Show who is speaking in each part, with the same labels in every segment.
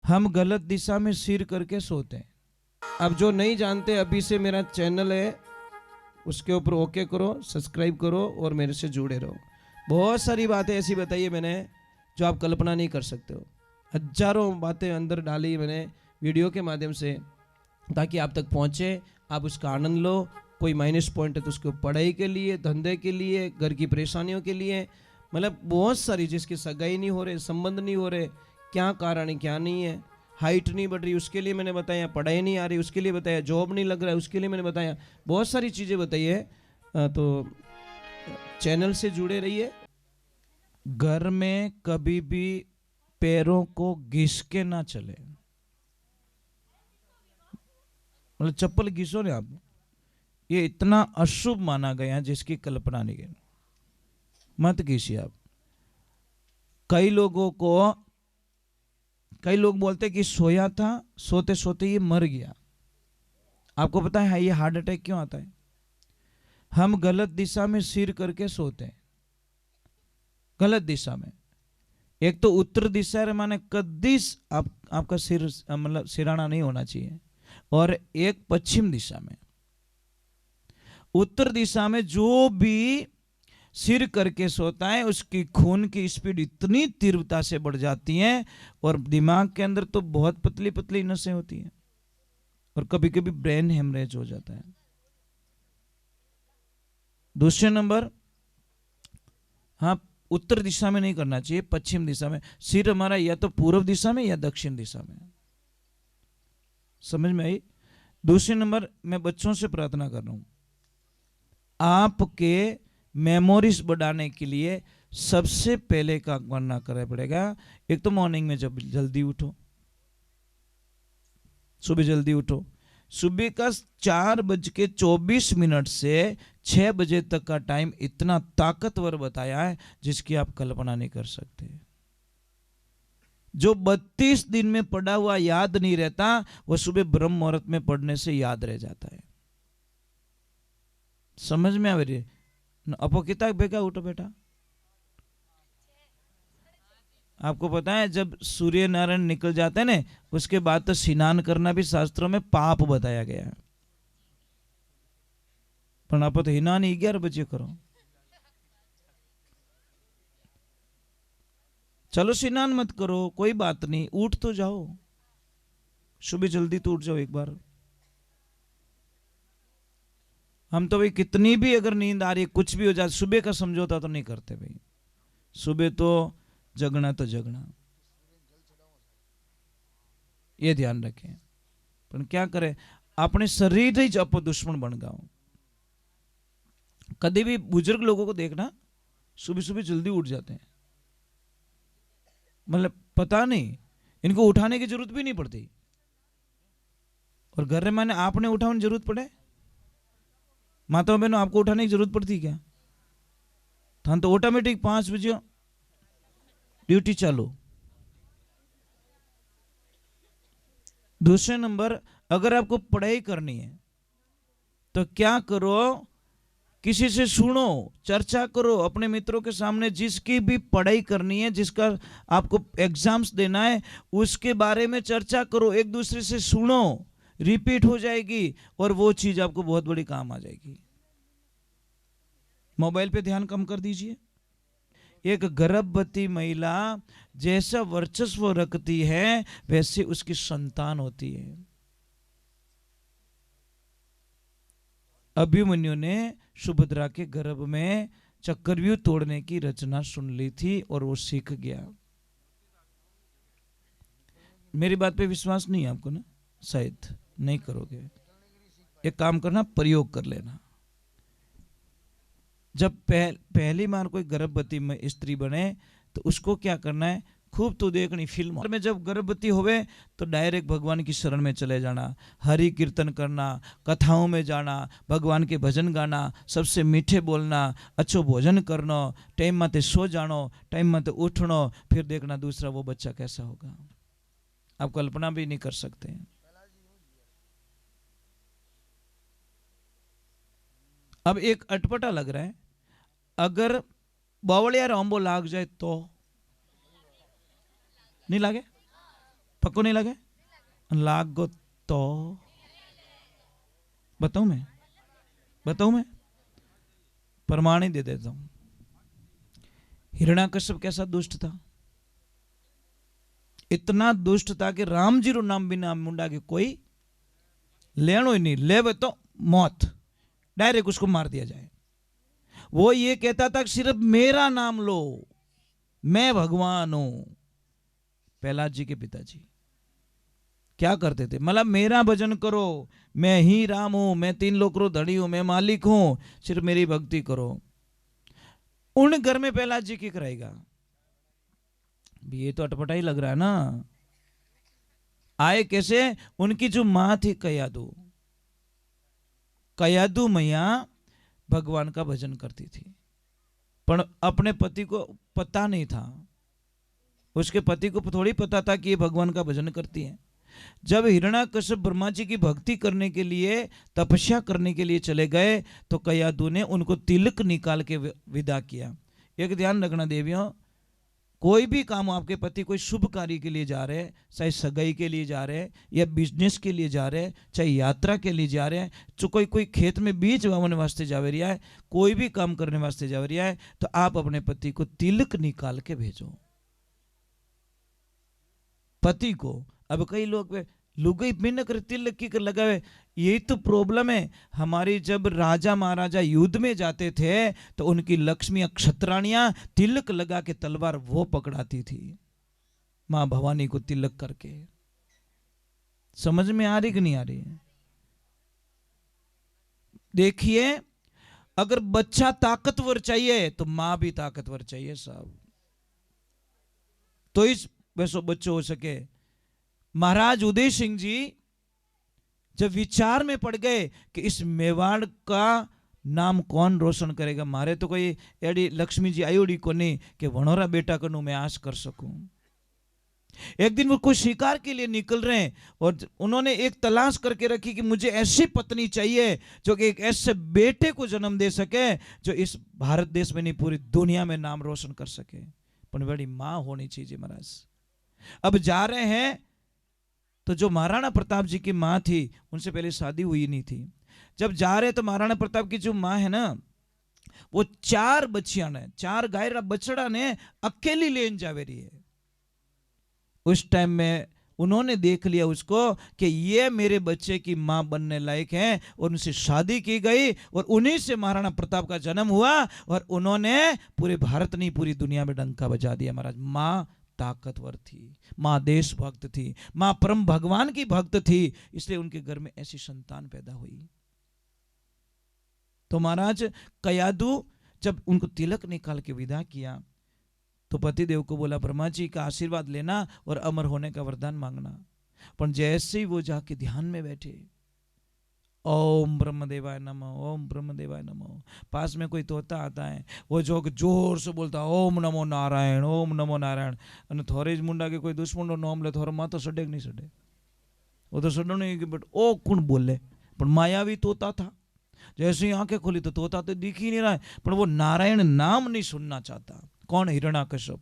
Speaker 1: हम गलत दिशा में सिर करके सोते हैं। अब जो नहीं जानते, अभी से मेरा चैनल है, उसके ऊपर ओके करो, सब्सक्राइब करो और मेरे से जुड़े रहो। बहुत सारी बातें ऐसी बताई है मैंने जो आप कल्पना नहीं कर सकते हो। हजारों बातें अंदर डाली मैंने वीडियो के माध्यम से, ताकि आप तक पहुंचे, आप उसका आनंद लो। कोई माइनस पॉइंट है तो उसको पढ़ाई के लिए, धंधे के लिए, घर की परेशानियों के लिए, मतलब बहुत सारी, जिसकी सगाई नहीं हो रहे, संबंध नहीं हो रहे, क्या कारण है क्या नहीं है, हाइट नहीं बढ़ रही उसके लिए मैंने बताया, पढ़ाई नहीं आ रही उसके लिए बताया, जॉब नहीं लग रहा है उसके लिए मैंने बताया, बहुत सारी चीज़ें बताई है। तो चैनल से जुड़े रहिए। घर में कभी भी पैरों को घिस के ना चले, मतलब चप्पल घिसो ना आप, ये इतना अशुभ माना गया जिसकी कल्पना नहीं है। मत घिसिए आप। कई लोग बोलते कि सोया था, सोते सोते ये मर गया। आपको पता है ये हार्ट अटैक क्यों आता है? हम गलत दिशा में सिर करके सोते हैं, गलत दिशा में। एक तो उत्तर दिशा रे माने कदीस आपका सिर मतलब सिराना नहीं होना चाहिए, और एक पश्चिम दिशा में। उत्तर दिशा में जो भी सिर करके सोता है उसकी खून की स्पीड इतनी तीव्रता से बढ़ जाती है, और दिमाग के अंदर तो बहुत पतली पतली नसें होती हैं, और कभी कभी ब्रेन हेमरेज हो जाता है। दूसरे नंबर, हाँ, उत्तर दिशा में नहीं करना चाहिए, पश्चिम दिशा में। सिर हमारा या तो पूर्व दिशा में या दक्षिण दिशा में। समझ में आई? दूसरे नंबर, मैं बच्चों से प्रार्थना कर रहा हूं, आपके मेमोरीज बढ़ाने के लिए सबसे पहले क्या करना पड़ेगा। एक तो मॉर्निंग में जब जल्दी उठो, सुबह जल्दी उठो। सुबह का 4:24 से 6 बजे तक का टाइम इतना ताकतवर बताया है जिसकी आप कल्पना नहीं कर सकते। जो 32 दिन में पढ़ा हुआ याद नहीं रहता, वो सुबह ब्रह्म मुहूर्त में पढ़ने से याद रह जाता है। समझ में आ रही? अपो कितना बेगा उठो बेटा। आपको पता है जब सूर्य नारायण निकल जाते हैं ना, उसके बाद तो स्नान करना भी शास्त्रों में पाप बताया गया है। पर आप तो हिनान 11 बजे करो। चलो स्नान मत करो, कोई बात नहीं, उठ तो जाओ, सुबह जल्दी तो उठ जाओ एक बार। हम तो भाई कितनी भी अगर नींद आ रही है, कुछ भी हो जाए, सुबह का समझौता तो नहीं करते भाई। सुबह तो जगना तो जगना, ये ध्यान रखें। पर क्या करें, अपने शरीर ही आप दुश्मन बन गए। कभी भी बुजुर्ग लोगों को देखना, सुबह सुबह जल्दी उठ जाते हैं, मतलब पता नहीं, इनको उठाने की जरूरत भी नहीं पड़ती। और घर में माने आपने उठाने की जरूरत पड़े? माता बहनों, आपको उठाने की जरूरत पड़ती क्या? थान तो ऑटोमेटिक 5 बजे ड्यूटी चालू। दूसरे नंबर, अगर आपको पढ़ाई करनी है तो क्या करो, किसी से सुनो, चर्चा करो अपने मित्रों के सामने। जिसकी भी पढ़ाई करनी है, जिसका आपको एग्जाम्स देना है, उसके बारे में चर्चा करो, एक दूसरे से सुनो, रिपीट हो जाएगी और वो चीज आपको बहुत बड़ी काम आ जाएगी। मोबाइल पे ध्यान कम कर दीजिए। एक गर्भवती महिला जैसा वर्चस्व रखती है वैसे उसकी संतान होती है। अभिमन्यु ने सुभद्रा के गर्भ में चक्रव्यूह तोड़ने की रचना सुन ली थी और वो सीख गया। मेरी बात पे विश्वास नहीं है आपको ना? शायद नहीं करोगे। एक काम करना, प्रयोग कर लेना। जब पहली बार कोई गर्भवती में स्त्री बने तो उसको क्या करना है, खूब तो देखनी फिल्म में। जब गर्भवती होवे तो डायरेक्ट भगवान की शरण में चले जाना, हरि कीर्तन करना, कथाओं में जाना, भगवान के भजन गाना, सबसे मीठे बोलना, अच्छो भोजन करना, टाइम मत सो जानो, टाइम मत उठनो, फिर देखना दूसरा वो बच्चा कैसा होगा। आप कल्पना भी नहीं कर सकते। अब एक अटपटा लग रहा है, अगर बावड़िया रोंबो लाग जाए तो नहीं लागे? पक्को नहीं लगे? लागो तो बताऊं मैं प्रमाण ही दे देता हूं। हिरण्याकश्यप कैसा दुष्ट था? इतना दुष्ट था कि राम जी रो नाम बिना मुंडा के कोई लेनो ही नहीं, ले तो मौत, डायरेक्ट उसको मार दिया जाए। वो ये कहता था कि सिर्फ मेरा नाम लो, मैं भगवान हूं। प्रहलाद जी के पिताजी क्या करते थे? मतलब मेरा भजन करो, मैं ही राम हूं, मैं 3 लोक रो धड़ी हूं, मैं मालिक हूं, सिर्फ मेरी भक्ति करो। उन घर में प्रहलाद जी की कराएगा? ये तो अटपटा ही लग रहा है ना। आए कैसे? उनकी जो मां थी कयादू मैया भगवान का भजन करती थी, पर अपने पति को पता नहीं था। उसके पति को थोड़ी पता था कि ये भगवान का भजन करती है। जब हिरण्याकश्यप ब्रह्मा जी की भक्ति करने के लिए, तपस्या करने के लिए चले गए, तो कयादू ने उनको तिलक निकाल के विदा किया। एक ध्यान रखना देवियों, कोई भी काम आपके पति कोई शुभ कार्य के लिए जा रहे हैं, चाहे सगाई के लिए जा रहे हैं या बिजनेस के लिए जा रहे हैं, चाहे यात्रा के लिए जा रहे हैं, तो कोई खेत में बीज वावने वास्ते जा रहा है, कोई भी काम करने वास्ते जा रहा है, तो आप अपने पति को तिलक निकाल के भेजो। पति को। अब कई लोग लुगाई बिना कर तिलक की कर लगावे, यही तो प्रॉब्लम है हमारी। जब राजा महाराजा युद्ध में जाते थे तो उनकी लक्ष्मी क्षत्राणियां तिलक लगा के तलवार वो पकड़ाती थी, मां भवानी को तिलक करके। समझ में आ रही कि नहीं आ रही? देखिए, अगर बच्चा ताकतवर चाहिए तो मां भी ताकतवर चाहिए साहब, तो इस वैसो बच्चों हो सके। महाराज उदय सिंह जी जब विचार में पड़ गए कि इस मेवाड़ का नाम कौन रोशन करेगा, मारे तो कोई एडी लक्ष्मी जी आयोड़ी को नहीं कि वणोरा बेटा कनु मैं आश कर सकूं। एक दिन वो कोई शिकार के लिए निकल रहे हैं और उन्होंने एक तलाश करके रखी कि मुझे ऐसी पत्नी चाहिए जो कि एक ऐसे बेटे को जन्म दे सके जो इस भारत देश में नहीं पूरी दुनिया में नाम रोशन कर सके, पर बड़ी मां होनी चाहिए महाराज। अब जा रहे हैं तो जो महाराणा प्रताप जी की मां थी उनसे पहले शादी हुई नहीं थी। जब जा रहे तो महाराणा प्रताप की जो मां है ना, वो 4 बच्चियां ने, 4 गाय बछड़ा ने अकेली लेन जावे रही है। उस टाइम में उन्होंने देख लिया उसको कि ये मेरे बच्चे की मां बनने लायक है, और उनसे शादी की गई और उन्हीं से महाराणा प्रताप का जन्म हुआ, और उन्होंने पूरे भारत नहीं पूरी दुनिया में डंका बजा दिया महाराज। मां ताकतवर थी, मां देशभक्त थी, मां परम भगवान की भक्त थी, इसलिए उनके घर में ऐसी संतान पैदा हुई। तो महाराज कयादू जब उनको तिलक निकाल के विदा किया तो पतिदेव को बोला ब्रह्मा जी का आशीर्वाद लेना और अमर होने का वरदान मांगना। पर जैसे ही वो जाके ध्यान में बैठे, ओम ब्रह्मदेवाय नमः, ओम ब्रह्मदेवाय नमः, पास में कोई तोता आता है, वो जो जोर से बोलता ओम नमो नारायण, ओम नमो नारायण, અને થોરે જ મુંડા કે કોઈ દુશ્મનનો નામ લે થોરો માં તો સડે કે નહીં સડે? वो तो सडो नहीं कि बट ओ कौन बोले, पर मायावी तोता था। जैसे ही आंखें खोली तो तोता तो दिख ही नहीं रहा है, पर वो नारायण नाम नहीं सुनना चाहता। कौन? हिरण्याकश्यप।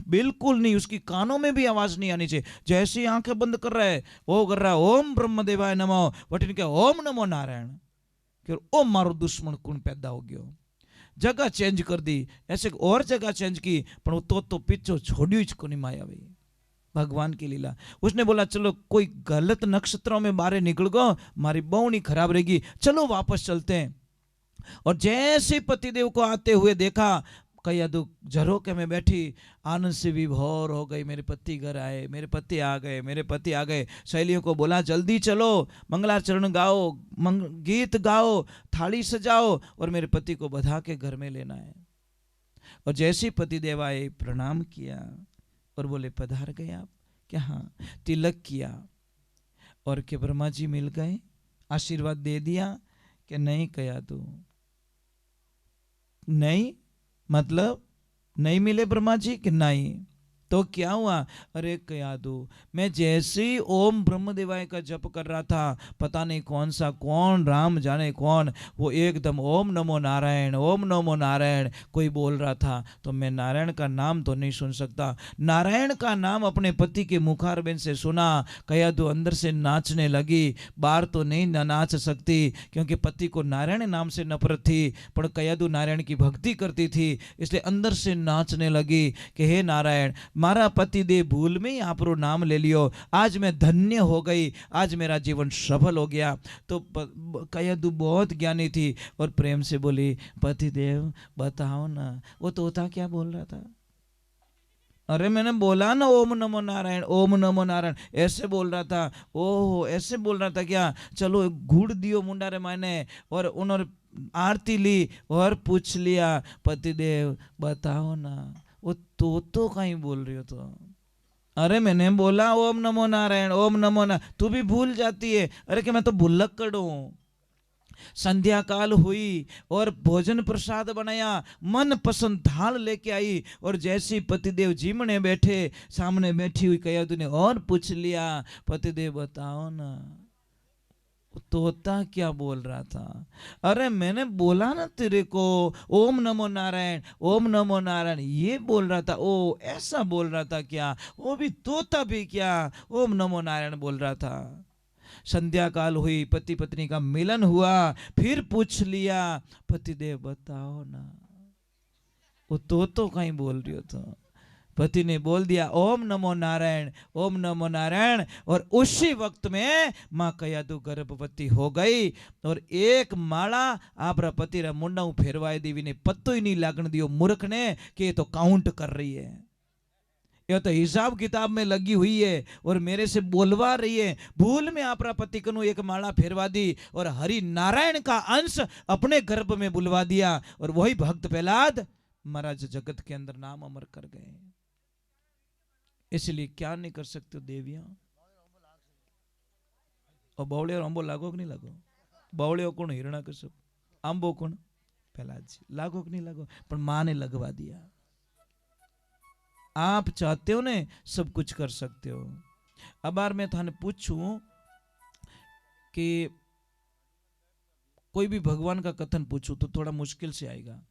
Speaker 1: बिल्कुल नहीं, उसकी कानों में भी आवाज नहीं आनी चाहिए। जैसे ही आंखें बंद कर रहा है वो कर रहा है ओम ब्रह्मदेवाय नमः, बट इनके ओम नमो नारायण, कि ओ मारो दुश्मन कौन पैदा हो गयो। जगह चेंज कर दी, ऐसे और जगह चेंज की, पर वो तो पीछो छोड़ियो ज को नहीं मायावी। भगवान की लीला। उसने बोला चलो कोई गलत नक्षत्रों में बारे निकल गो, हमारी बहुनी खराब रहेगी, चलो वापस चलते हैं। और जैसे पतिदेव को आते हुए देखा, कयादू झरोके में बैठी आनंद से विभोर हो गई। मेरे पति घर आए, मेरे पति आ गए, मेरे पति आ गए। सहेलियों को बोला जल्दी चलो, मंगलाचरण गाओ, गीत गाओ, थाली सजाओ और मेरे पति को बधा के घर में लेना है। और जैसे पतिदेव आए प्रणाम किया और बोले पधार गए आप क्या? हाँ। तिलक किया और के ब्रह्मा जी मिल गए, आशीर्वाद दे दिया कि नहीं? कयादू नहीं, मतलब नहीं मिले ब्रह्मा जी कि नहीं?
Speaker 2: तो क्या हुआ, अरे कयादू, मैं जैसे ही ओम ब्रह्मदेवाय का जप कर रहा था, पता नहीं कौन सा कौन राम जाने कौन, वो एकदम ओम नमो नारायण ओम नमो नारायण कोई बोल रहा था। तो मैं नारायण का नाम तो नहीं सुन सकता, नारायण का नाम अपने पति के मुखारबिंद से सुना। कयादू अंदर से नाचने लगी, बाहर तो नहीं नाच सकती क्योंकि पति को नारायण नाम से नफरत थी, पर कयादू नारायण की भक्ति करती थी, इसलिए अंदर से नाचने लगी कि हे नारायण, मारा पति दे भूल में ही आपरो नाम ले लियो, आज मैं धन्य हो गई, आज मेरा जीवन सफल हो गया। तो कयादू बहुत ज्ञानी थी और प्रेम से बोली, पति देव बताओ ना वो तोता क्या बोल रहा था। अरे मैंने बोला ना ओम नमो नारायण ओम नमो नारायण, ऐसे बोल रहा था। ओहो ऐसे बोल रहा था क्या, चलो घूड़ दियो मुंडारे मायने, और उन्होंने आरती ली और पूछ लिया, पतिदेव बताओ ना वो तो कहीं बोल रही हो तो। अरे मैंने बोला ओम नमो नारायण ओम नमो नारायण, तू भी भूल जाती है। अरे कि मैं तो भुलक्कड़ हूं। संध्या काल हुई और भोजन प्रसाद बनाया, मन पसंद थाल लेके आई, और जैसी पतिदेव जीमने बैठे, सामने बैठी हुई कयादू ने और पूछ लिया, पतिदेव बताओ ना तोता क्या बोल रहा था। अरे मैंने बोला ना तेरे को ओम नमो नारायण ओम नमो नारायण, ये बोल रहा था। ओ ऐसा बोल रहा था क्या, वो भी तोता भी क्या ओम नमो नारायण बोल रहा था। संध्या काल हुई, पति पत्नी का मिलन हुआ, फिर पूछ लिया, पतिदेव बताओ ना वो तो कहीं बोल रही हो तो। पति ने बोल दिया ओम नमो नारायण ओम नमो नारायण, और उसी वक्त में मां कयादू गर्भवती हो गई, और एक माला आपरा पति रा मुंडा फेरवाई देवी ने पत्तो ही नहीं लागण दियो मूर्ख ने कि ये तो काउंट कर रही है, यह तो हिसाब किताब में लगी हुई है और मेरे से बोलवा रही है। भूल में आपरा पति कनु एक माला फेरवा दी और हरि नारायण का अंश अपने गर्भ में बुलवा दिया, और वही भक्त प्रहलाद महाराज जगत के अंदर नाम अमर कर गए। इसलिए क्या नहीं कर सकते देवियां। और बावड़े और अंबो लागो कि नहीं लागो, बावड़े कौन हिरणा कश्यप, आंबो कौन प्रहलाद जी, लागो कि नहीं लागो, पर मां ने लगवा दिया। आप चाहते हो ने सब कुछ कर सकते हो। अब बार मैं थाने पूछूं कि कोई भी भगवान का कथन पूछूं तो थोड़ा मुश्किल से आएगा।